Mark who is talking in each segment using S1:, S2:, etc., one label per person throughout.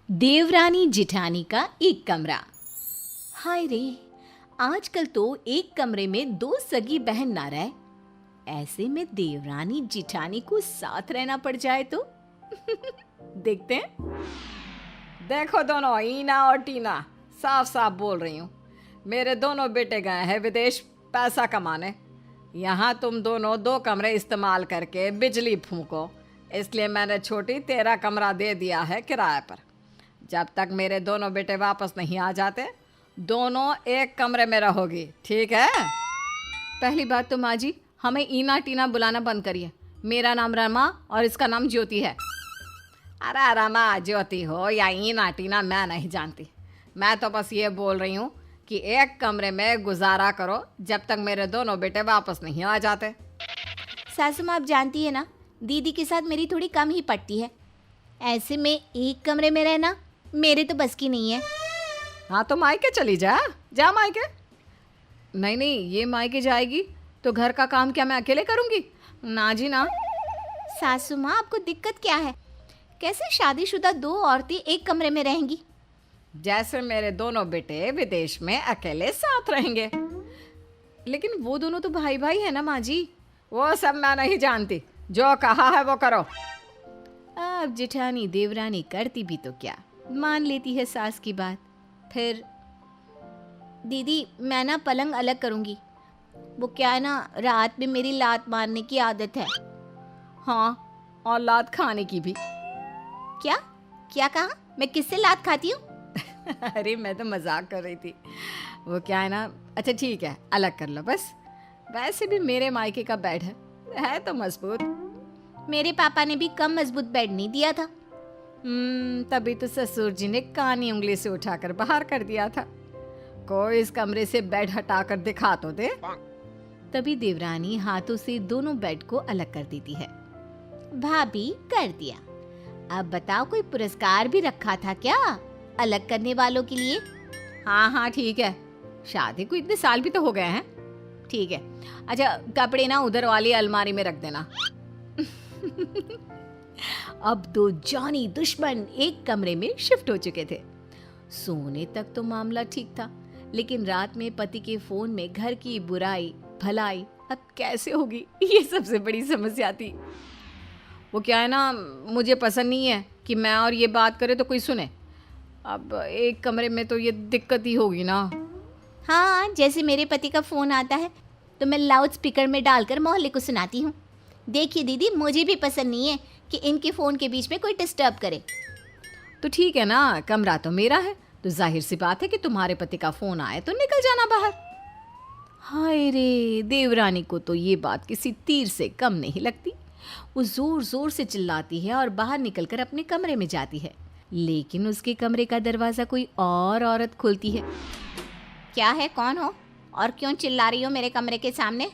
S1: देवरानी जिठानी का एक कमरा। हाय रे, आजकल तो एक कमरे में दो सगी बहन ना रहे, ऐसे में देवरानी जिठानी को साथ रहना पड़ जाए तो देखते हैं।
S2: देखो दोनों, ईना और टीना, साफ साफ बोल रही हूँ। मेरे दोनों बेटे गए हैं विदेश पैसा कमाने। यहाँ तुम दोनों दो कमरे इस्तेमाल करके बिजली फूंको, इसलिए मैंने छोटी तेरा कमरा दे दिया है किराए पर। जब तक मेरे दोनों बेटे वापस नहीं आ जाते, दोनों एक कमरे में रहोगी, ठीक है?
S1: पहली बात तो माँ जी, हमें ईना टीना बुलाना बंद करिए। मेरा नाम रमा और इसका नाम ज्योति है।
S2: अरे रमा ज्योति हो या ईना टीना, मैं नहीं जानती। मैं तो बस ये बोल रही हूँ कि एक कमरे में गुजारा करो जब तक मेरे दोनों बेटे वापस नहीं आ जाते।
S1: सासू माँ, आप जानती है ना, दीदी के साथ मेरी थोड़ी कम ही पड़ती है। ऐसे में एक कमरे में रहना मेरे तो बस की नहीं है।
S2: हाँ तो मायके चली जा मायके।
S1: नहीं नहीं, ये मायके जाएगी तो घर का काम क्या मैं अकेले करूँगी? ना जी ना। सासू माँ, आपको दिक्कत क्या है? कैसे शादीशुदा दो औरतें एक कमरे में रहेंगी?
S2: जैसे मेरे दोनों बेटे विदेश में अकेले साथ रहेंगे।
S1: लेकिन वो दोनों तो भाई भाई है ना माँ जी।
S2: वो सब मैं नहीं जानती, जो कहा है वो करो।
S1: अब जेठानी देवरानी करती भी तो क्या, मान लेती है सास की बात। फिर दीदी, मैं ना पलंग अलग करूँगी। वो क्या है ना, रात में मेरी लात मारने की आदत है।
S2: हाँ, और लात खाने की भी।
S1: क्या क्या कहा? मैं किससे लात खाती हूँ?
S2: अरे मैं तो मजाक कर रही थी। वो क्या है ना, अच्छा ठीक है, अलग कर लो बस। वैसे भी मेरे मायके का बेड है तो मजबूत।
S1: मेरे पापा ने भी कम मजबूत बेड नहीं दिया था।
S2: तभी तो ससुर जी ने कानी उंगली से उठाकर बाहर कर दिया था। कोई इस कमरे से बेड हटाकर दिखा तो दे।
S1: तभी देवरानी हाथों से दोनों बेड को अलग कर देती है। भाभी, कर दिया। अब बताओ, कोई पुरस्कार भी रखा था क्या अलग करने वालों के लिए?
S2: हाँ ठीक है, शादी को इतने साल भी तो हो गए हैं।
S1: ठीक है। अच्छा, कपड़े ना उधर वाली अलमारी में रख देना। अब दो जानी दुश्मन एक कमरे में शिफ्ट हो चुके थे। सोने तक तो मामला ठीक था, लेकिन रात में पति के फोन में घर की बुराई भलाई अब कैसे होगी, ये सबसे बड़ी समस्या थी।
S2: वो क्या है ना, मुझे पसंद नहीं है कि मैं और ये बात करे तो कोई सुने। अब एक कमरे में तो ये दिक्कत ही होगी ना।
S1: हाँ, जैसे मेरे पति का फ़ोन आता है तो मैं लाउड स्पीकर में डालकर मोहल्ले को सुनाती हूँ। देखिए दीदी, मुझे भी पसंद नहीं है कि इनके फ़ोन के बीच में कोई डिस्टर्ब करे।
S2: तो ठीक है ना, कमरा तो मेरा है, तो जाहिर सी बात है कि तुम्हारे पति का फ़ोन आए तो निकल जाना बाहर।
S1: हाय रे, देवरानी को तो ये बात किसी तीर से कम नहीं लगती। वो ज़ोर ज़ोर से चिल्लाती है और बाहर निकलकर अपने कमरे में जाती है, लेकिन उसके कमरे का दरवाज़ा कोई और औरत खोलती है। क्या है, कौन हो और क्यों चिल्ला रही हो मेरे कमरे के सामने?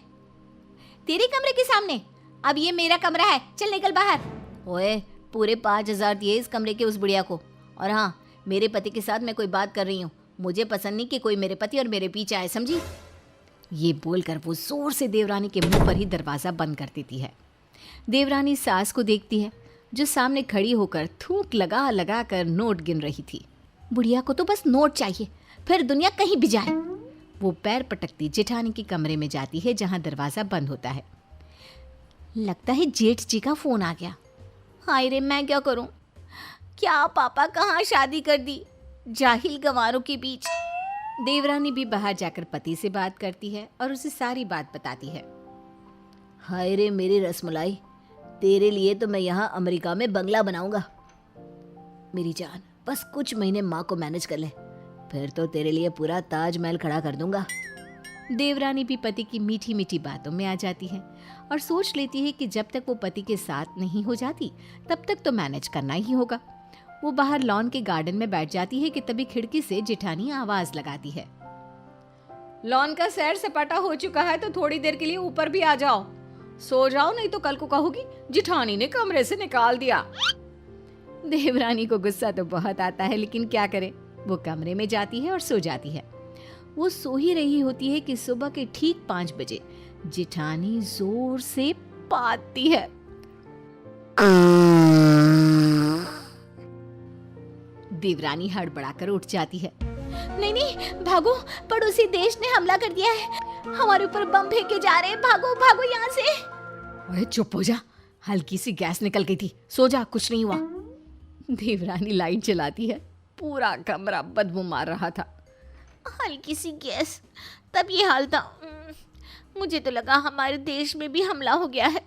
S1: तेरे कमरे के सामने? अब ये मेरा कमरा है, चल निकल बाहर। ओए, पूरे 5,000 दिए इस कमरे के उस बुढ़िया को। और हाँ, मेरे पति के साथ मैं कोई बात कर रही हूँ, मुझे पसंद नहीं कि कोई मेरे पति और मेरे पीछे आए, समझी? ये बोलकर वो जोर से देवरानी के मुंह पर ही दरवाज़ा बंद कर देती है। देवरानी सास को देखती है, जो सामने खड़ी होकर थूक लगा लगा कर नोट गिन रही थी। बुढ़िया को तो बस नोट चाहिए, फिर दुनिया कहीं भी जाए। वो पैर पटकती जेठानी के कमरे में जाती है, जहां दरवाज़ा बंद होता है। लगता है जेठ जी का फ़ोन आ गया। हाय रे, मैं क्या करूं? क्या पापा कहाँ शादी कर दी, जाहिल गंवारों के बीच। देवरानी भी बाहर जाकर पति से बात करती है और उसे सारी बात बताती है।
S3: हाय रे मेरी रसमलाई, तेरे लिए तो मैं यहाँ अमेरिका में बंगला बनाऊंगा। मेरी जान, बस कुछ महीने माँ को मैनेज कर ले, फिर तो तेरे लिए पूरा ताजमहल खड़ा कर दूंगा।
S1: देवरानी भी पति की मीठी मीठी बातों में आ जाती है और सोच लेती है कि जब तक वो पति के साथ नहीं हो जाती तब तक तो मैनेज करना ही होगा। वो बाहर लॉन के गार्डन में बैठ जाती है कि तभी खिड़की से जेठानी आवाज लगाती है।
S2: लॉन का सैर सपाटा हो चुका है तो थोड़ी देर के लिए ऊपर भी आ जाओ, सो जाओ, नहीं तो कल को कहोगी जिठानी ने कमरे से निकाल दिया।
S1: देवरानी को गुस्सा तो बहुत आता है, लेकिन क्या करे, वो कमरे में जाती है और सो जाती है। वो सो ही रही होती है कि सुबह के ठीक 5 बजे जिठानी जोर से पाती है। देवरानी हड़बड़ाकर उठ जाती है। नहीं नहीं भागो, पड़ोसी देश ने हमला कर दिया है, हमारे ऊपर बम फेंके जा रहे हैं, भागो भागो यहाँ से।
S2: ओए चुप हो जा, हल्की सी गैस निकल गई थी, सो जा, कुछ नहीं हुआ।
S1: देवरानी लाइट जलाती है।
S2: पूरा कमरा बदबू मार रहा था।
S1: हल्की सी गैस, तब ये हाल था। मुझे तो लगा हमारे देश में भी हमला हो गया है,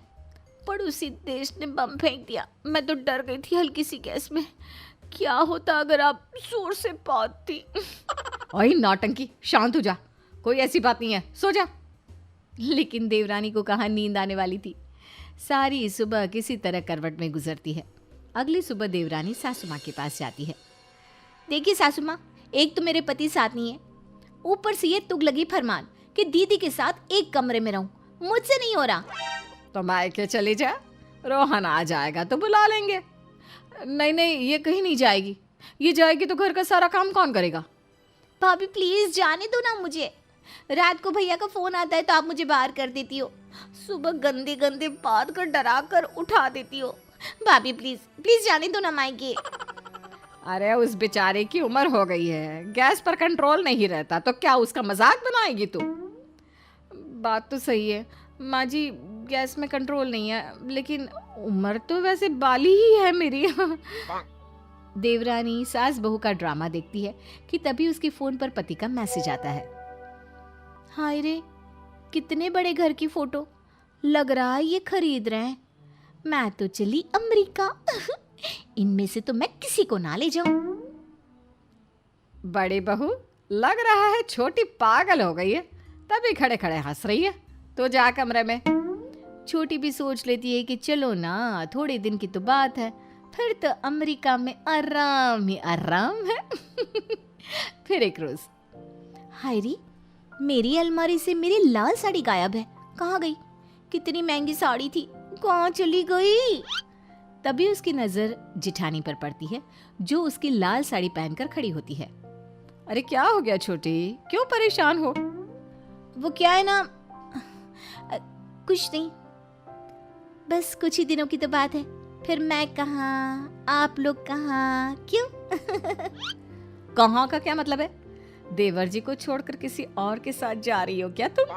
S1: पड़ोसी देश ने बम फेंक दिया। मैं तो डर गई थी हल्की सी गैस में। क्या होता अगर आप जोर से पाती।
S2: ओए नौटंकी, शांत हो जा, कोई ऐसी बात नहीं है, सो जा।
S1: लेकिन देवरानी को कहाँ नींद आने वाली थी। सारी सुबह किसी तरह करवट में गुजरती है। अगली सुबह देवरानी सासू माँ के पास जाती है। देखिए सासू माँ, एक तो मेरे पति साथ नहीं है, ऊपर से ये तुगलकी फरमान कि दीदी के साथ एक कमरे में रहूं, मुझसे नहीं हो रहा।
S2: तो मायके चली जा, रोहन आ जाएगा तो बुला लेंगे।
S1: नहीं नहीं, ये कहीं नहीं जाएगी। ये जाएगी तो घर का सारा काम कौन करेगा। भाभी प्लीज जाने दो ना मुझे। रात को भैया का फोन आता है तो आप मुझे बाहर कर देती हो, सुबह गंदे गंदे बात कर डरा कर उठा देती हो। भाभी प्लीज प्लीज जाने दो ना मायके।
S2: अरे उस बेचारे की उम्र हो गई है, गैस पर कंट्रोल नहीं रहता, तो क्या उसका मजाक बनाएगी तू?
S1: बात तो सही है माँ जी, गैस में कंट्रोल नहीं है, लेकिन उम्र तो वैसे बाली ही है मेरी। देवरानी सास बहू का ड्रामा देखती है कि तभी उसके फोन पर पति का मैसेज आता है। हाय रे, कितने बड़े घर की फोटो, लग रहा है ये खरीद रहे हैं। मैं तो चली अमेरिका। इनमें से तो मैं किसी को ना ले जाऊं।
S2: बड़ी बहू, लग रहा है छोटी पागल हो गई है, तभी खड़े खड़े हंस रही है। तो जा कमरे में।
S1: छोटी भी सोच लेती है कि चलो ना, थोड़े दिन की तो बात है, फिर तो अमेरिका में आराम ही आराम है। फिर एक रोज, हाय री, मेरी अलमारी से मेरी लाल साड़ी गायब है, कहाँ गई? कितनी महंगी साड़ी थी, कहाँ चली गई? तभी उसकी नजर जिठानी पर पड़ती है, जो उसकी लाल साड़ी पहनकर खड़ी होती है।
S2: अरे क्या हो गया छोटी, क्यों परेशान हो?
S1: वो क्या है ना, कुछ नहीं, बस कुछ ही दिनों की तो बात है, फिर मैं कहाँ, आप लोग कहाँ, क्यों?
S2: कहाँ का क्या मतलब है? देवर जी को छोड़कर किसी और के साथ जा रही हो क्या तुम?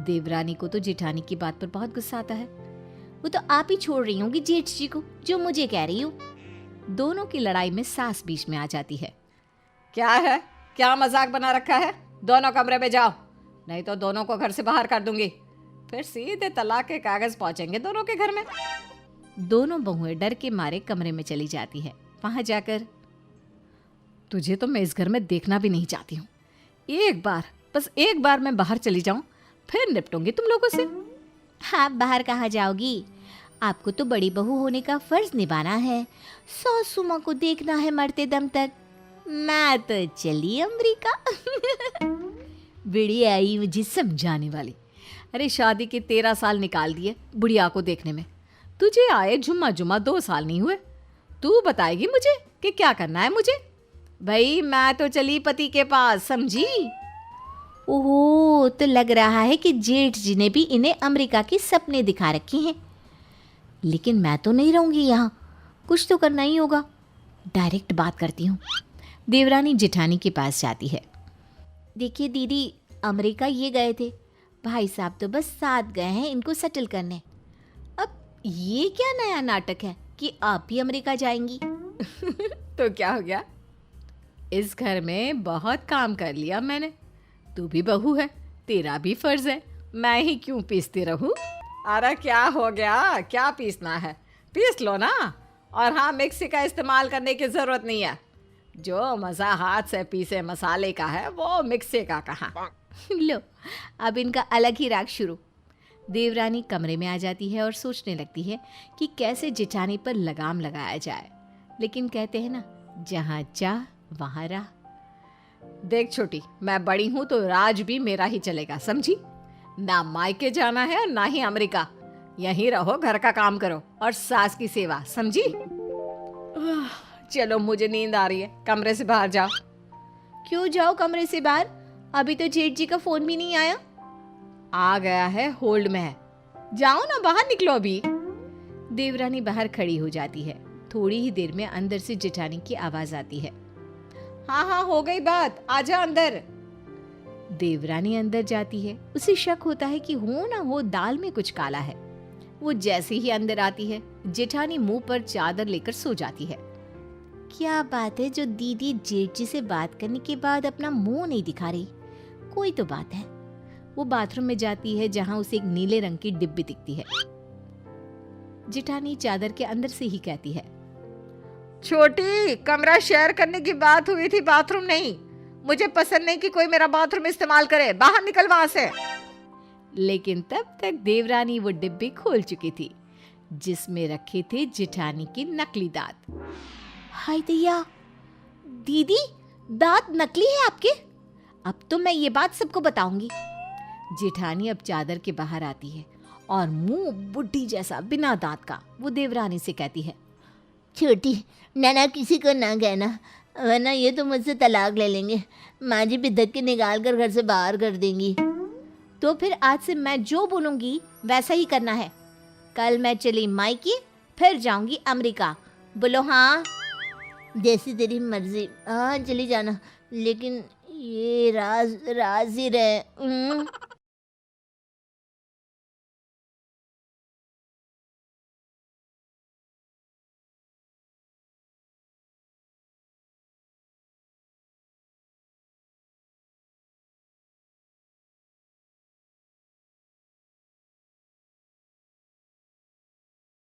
S1: देवरानी को तो जेठानी की बात पर बहुत गुस्सा आता है। वो तो आप ही छोड़ रही होंगी जेठ जी को, जो मुझे कह रही हो। दोनों की लड़ाई में सास बीच में आ जाती है।
S2: क्या है, क्या मजाक बना रखा है? दोनों कमरे में जाओ, नहीं तो दोनों को घर से बाहर कर दूंगी। फिर सीधे तलाक के कागज पहुंचेंगे दोनों के घर में।
S1: दोनों बहुएं डर के मारे कमरे में चली जाती है। वहां जाकर,
S2: तुझे तो मैं इस घर में देखना भी नहीं चाहती हूँ। एक बार, बस एक बार मैं बाहर चली जाऊं, फिर निपटूंगी तुम लोगों से।
S1: आप बाहर कहाँ जाओगी? आपको तो बड़ी बहू होने का फर्ज निभाना है, सासू माँ को देखना है मरते दम तक। मैं तो चली अमेरिका।
S2: बिड़ी आई मुझे समझाने वाली। अरे शादी के 13 साल निकाल दिए बुढ़िया को देखने में, तुझे आए जुम्मा जुम्मा 2 साल नहीं हुए। तू बताएगी मुझे कि क्या करना है मुझे? भाई मैं तो चली पति के पास, समझी?
S1: ओह, तो लग रहा है कि जेठ जी ने भी इन्हें अमेरिका के सपने दिखा रखे हैं। लेकिन मैं तो नहीं रहूंगी यहाँ, कुछ तो करना ही होगा। डायरेक्ट बात करती हूँ। देवरानी जेठानी के पास जाती है। देखिए दीदी, अमेरिका ये गए थे, भाई साहब तो बस साथ गए हैं इनको सेटल करने। अब ये क्या नया नाटक है कि आप भी अमेरिका जाएंगी?
S2: तो क्या हो गया? इस घर में बहुत काम कर लिया मैंने, तू भी बहू है, तेरा भी फर्ज है, मैं ही क्यों पीसती रहूं? अरे क्या हो गया, क्या पीसना है पीस लो ना। और हाँ, मिक्सी का इस्तेमाल करने की जरूरत नहीं है। जो मज़ा हाथ से पीसे मसाले का है वो मिक्सी का कहाँ।
S1: लो, अब इनका अलग ही राग शुरू। देवरानी कमरे में आ जाती है और सोचने लगती है कि कैसे जेठानी पर लगाम लगाया जाए। लेकिन कहते हैं ना, जहाँ चाह वहाँ राह।
S2: देख छोटी, मैं बड़ी हूँ तो राज भी मेरा ही चलेगा, समझी? ना मायके जाना है ना ही अमेरिका, यहीं रहो, घर का काम करो और सास की सेवा, समझी? चलो, मुझे नींद आ रही है, कमरे से बाहर जाओ।
S1: क्यों जाओ कमरे से बाहर? अभी तो जेठ जी का फोन भी नहीं आया।
S2: आ गया है, होल्ड में है, जाओ ना, बाहर निकलो अभी।
S1: देवरानी बाहर खड़ी हो जाती है। थोड़ी ही देर में अंदर से जेठानी की आवाज आती है।
S2: हाँ हाँ, हो गई बात, आजा अंदर।
S1: देवरानी अंदर जाती है। उसे शक होता है कि हो ना हो दाल में कुछ काला है। वो जैसे ही अंदर आती है, जेठानी मुंह पर चादर लेकर सो जाती है। क्या बात है जो दीदी जेठ जी से बात करने के बाद अपना मुंह नहीं दिखा रही? कोई तो बात है। वो बाथरूम में जाती है जहां उसे एक नीले रंग की डिब्बी दिखती है। जेठानी चादर के अंदर से ही कहती है,
S2: छोटी, कमरा शेयर करने की बात हुई थी, बाथरूम नहीं। मुझे पसंद नहीं कि कोई मेरा बाथरूम इस्तेमाल करे, बाहर निकल वहां से।
S1: लेकिन तब तक देवरानी वो डिब्बी खोल चुकी थी जिसमें रखे थे जेठानी के नकली दांत। हाय दैया, दीदी दांत नकली है आपके? अब तो मैं ये बात सबको बताऊंगी। जेठानी अब चादर के बाहर आती है और मुंह बुड्ढी जैसा बिना दांत का वो देवरानी से कहती है,
S3: छोटी, नाना किसी को ना कहना, वरना ये तो मुझसे तलाक ले लेंगे। माँ जी भी धक्के निकाल कर घर से बाहर कर देंगी।
S1: तो फिर आज से मैं जो बोलूंगी वैसा ही करना है। कल मैं चली मायके, फिर जाऊंगी अमेरिका। बोलो हाँ।
S3: जैसी तेरी मर्जी, हाँ चली जाना, लेकिन ये राज राज ही रहे।